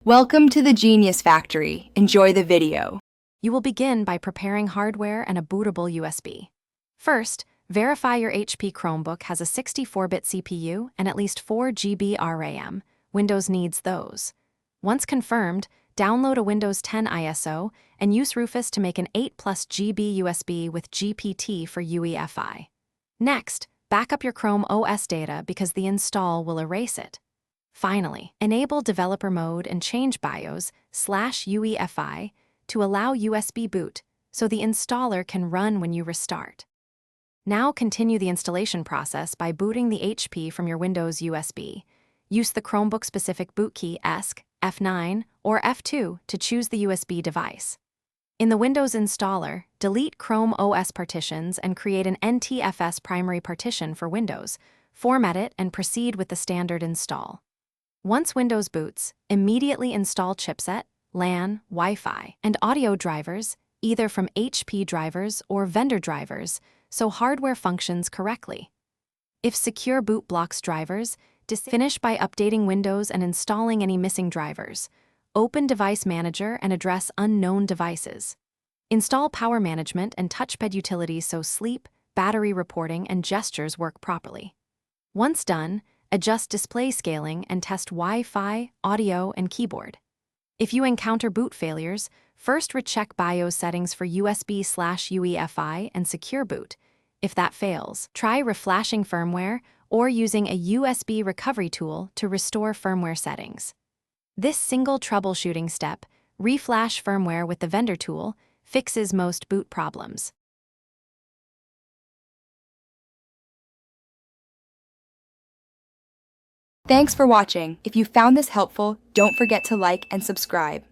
Welcome to the Genius Factory. Enjoy the video. You will begin by preparing hardware and a bootable USB. First, verify your HP Chromebook has a 64-bit CPU and at least 4 GB RAM. Windows needs those. Once confirmed, download a Windows 10 ISO and use Rufus to make an 8+ GB USB with GPT for UEFI. Next, back up your Chrome OS data because the install will erase it. Finally, enable developer mode and change BIOS/UEFI to allow USB boot so the installer can run when you restart. Now continue the installation process by booting the HP from your Windows USB. Use the Chromebook-specific boot key ESC, F9, or F2 to choose the USB device. In the Windows installer, delete Chrome OS partitions and create an NTFS primary partition for Windows. Format it and proceed with the standard install. Once Windows boots, immediately install chipset, LAN, Wi-Fi, and audio drivers, either from HP drivers or vendor drivers, so hardware functions correctly. If secure boot blocks drivers, finish by updating Windows and installing any missing drivers. Open Device Manager and address unknown devices. Install power management and touchpad utilities so sleep, battery reporting, and gestures work properly. Once done, adjust display scaling and test Wi-Fi, audio, and keyboard. If you encounter boot failures, first recheck BIOS settings for USB/UEFI and secure boot. If that fails, try reflashing firmware or using a USB recovery tool to restore firmware settings. This single troubleshooting step, reflash firmware with the vendor tool, fixes most boot problems. Thanks for watching. If you found this helpful, don't forget to like and subscribe.